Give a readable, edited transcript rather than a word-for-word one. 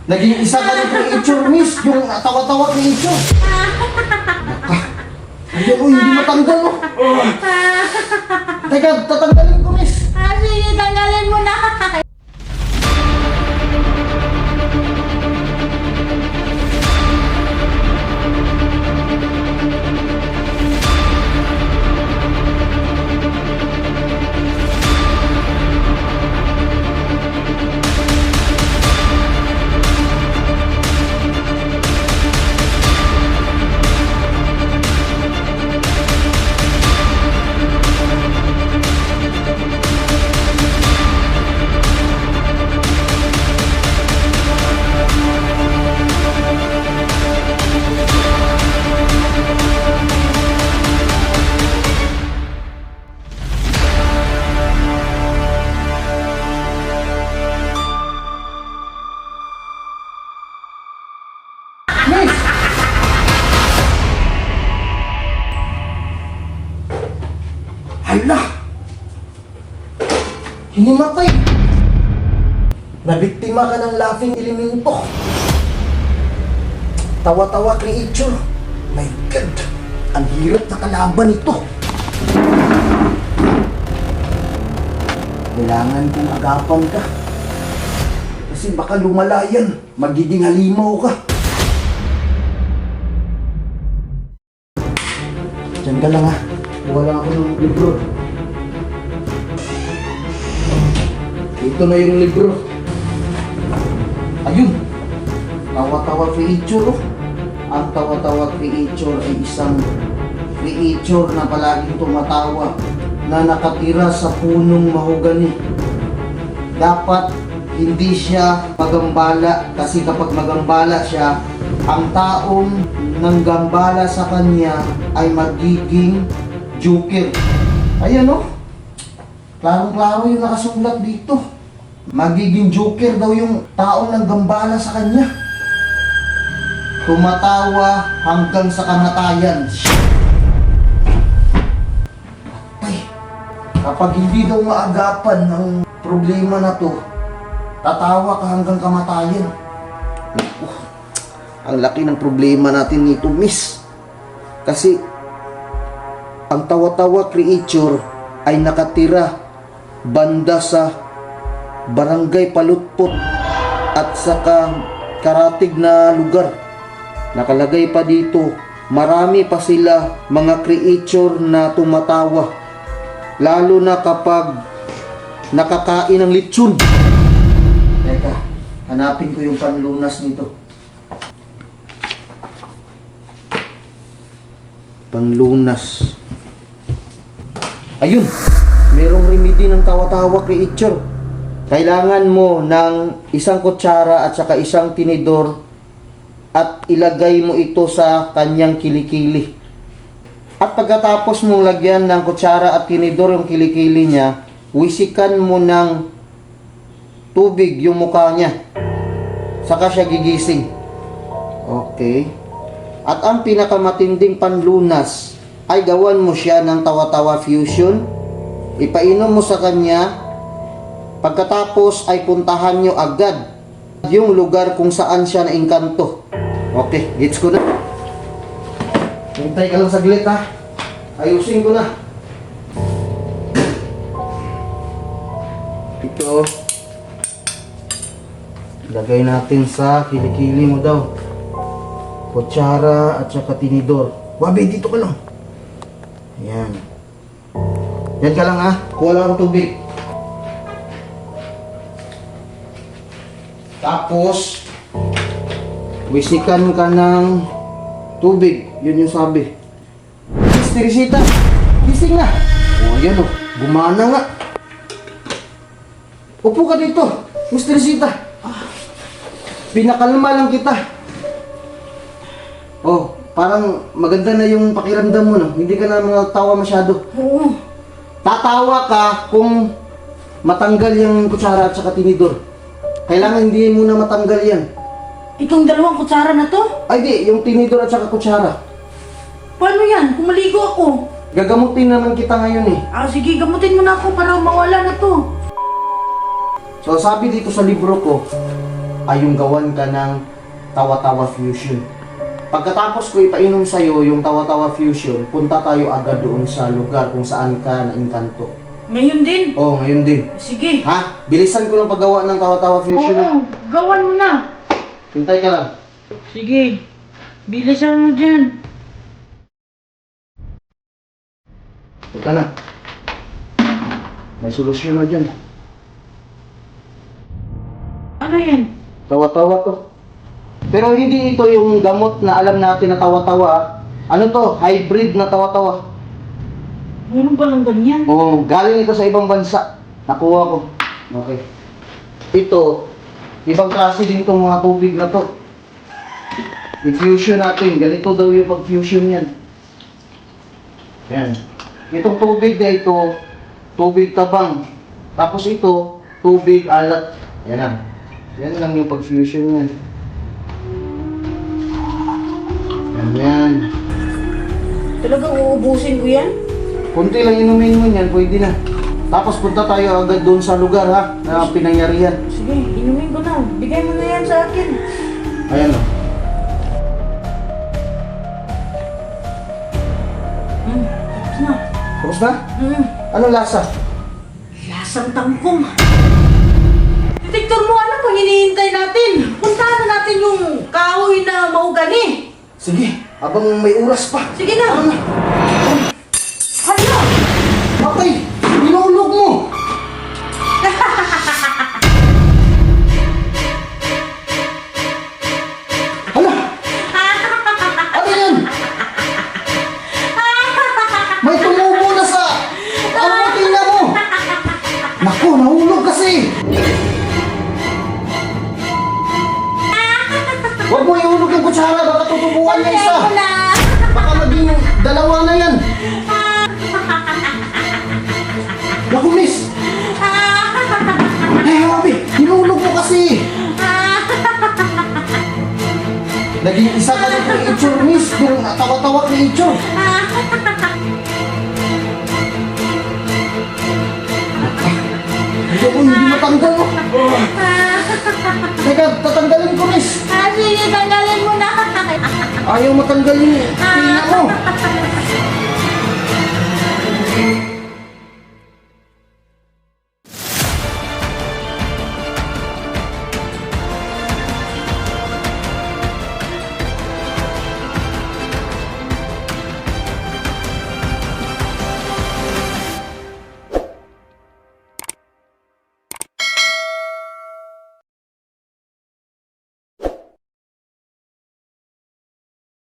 Naging isa ka ng creature, miss. Yung tawa-tawa creature. Ayun, oh, hindi matanggal, oh. Teka, tatanggalin ko, miss. Sige, tanggalin mo na. Miss! Hala! Hinimatay! Nabiktima ka ng laughing elemento. Tawa-tawa creature. My God! Ang hirap na kalaban ito. Kailangan kong agapan ka. Kasi baka lumala yan. Magiging halimaw ka. Diyan ka lang ha. Wala ako ng libro. Ito na yung libro. Ayun! Tawa-tawa creature, oh. Ang tawa-tawa creature ay isang creature na palaging tumatawa na nakatira sa punong mahogani. Dapat hindi siya magambala kasi kapag magambala siya, ang taong nanggambala sa kanya ay magiging joker. Ayan, oh. Klarong-klaro yung nakasulat dito. Magiging joker daw yung taong nanggambala sa kanya. Tumatawa hanggang sa kamatayan. Ay, kapag hindi daw maagapan ng problema na to, tatawa ka hanggang kamatayan. Ang laki ng problema natin nito, miss. Kasi ang tawa-tawa creature ay nakatira banda sa barangay Palutpot at sa karatig na lugar. Nakalagay pa dito, marami pa sila mga creature na tumatawa. Lalo na kapag nakakain ng lechon. Teka, hanapin ko yung panlunas nito. Panlunas. Ayun! Merong remedy ng tawa-tawa creature. Kailangan mo ng isang kutsara at saka isang tinidor at ilagay mo ito sa kanyang kilikili. At pagkatapos mong lagyan ng kutsara at tinidor yung kilikili niya, wisikan mo ng tubig yung mukha niya. Saka siya gigising. Okay. At ang pinakamatinding panlunas ay gawan mo siya ng tawa-tawa fusion. Ipainom mo sa kanya. Pagkatapos ay puntahan nyo agad yung lugar kung saan siya naingkanto. Okay, gets ko na. Hintay ka lang saglit ha. Ayusin ko na. Ito. Lagay natin sa kilikili mo daw. Kutsara at saka tinidor. Wabe, dito ka lang. Ayan. Yan ka lang ha. Kuha lang ang tubig. Tapos, wisikan ka ng tubig. Yun yung sabi. Miss Teresita, gising na. O, ayan o. Gumana nga. Upo ka dito, Miss Teresita. Pinakalma lang kita. Oh, parang maganda na yung pakiramdam mo, no? Hindi ka na mga tawa masyado. Oo. Tatawa ka kung matanggal yung kutsara at saka tinidor. Kailangan hindi mo na matanggal yan. Itong dalawang kutsara na to? Ay di, yung tinidor at saka kutsara. Paano yan? Kung maligo ako? Gagamutin naman kita ngayon eh. Sige, gamutin mo na ako para mawala na to. So sabi dito sa libro ko, ay yung gawan ka ng Tawa-Tawa Fusion. Pagkatapos ko ipainom sa'yo yung Tawa-Tawa Fusion, punta tayo agad doon sa lugar kung saan ka na-inkanto. Ngayon din. Oo, ngayon din. Sige. Ha? Bilisan ko lang paggawa ng Tawa-Tawa Fusion. Oo, gawan mo na. Hintay ka lang. Sige. Bilisan mo dyan. Punta na. May solusyon na dyan. Ano yan? Tawa-tawa to. Pero hindi ito yung gamot na alam natin na tawa-tawa. Ah. Ano to? Hybrid na tawa-tawa. Meron ba lang ganyan? Oo, galing ito sa ibang bansa. Nakuha ko. Okay. Ito, ibang klase din itong mga tubig na to. I-fusion natin. Ganito daw yung pag-fusion yan. Yan. Itong tubig na ito, tubig tabang. Tapos ito, tubig alat. Yan na. Yan lang yung pag-fusion yan. Yan. Talagang uubusin ko yan? Kunti lang inumin mo yan, pwede na. Tapos punta tayo agad doon sa lugar ha, na pinangyarihan. Sige, inumin ko na. Bigay mo na yan sa akin. Ayan o. Tapos na. Tapos na? Ano lasa? Lasang tangkong. Detektor mo, ano pang hinihintay natin? Puntahan na natin yung kahoy na maugani. Sige, habang may oras pa. Sige na. Ano? Hala! Patay! Binulog mo! Hala! Ano yan? May tumubo na sa... Ano mo, tingnan mo! Naku, nahulog kasi! Huwag mo ihulog yung kutsara, baka tutubuan niya isa! Bigay mo na. Baka maging dalawa na yan! Naku, miss! Eh, Habi, hinulog mo kasi! Naging isa ka na kung itsure, miss. Pero tawa-tawa na itsure. Hindi ko, hindi matanggal mo. Teka, tatanggalin ko, miss. Sige, tanggalin mo na. Ayaw matanggal yung tina mo.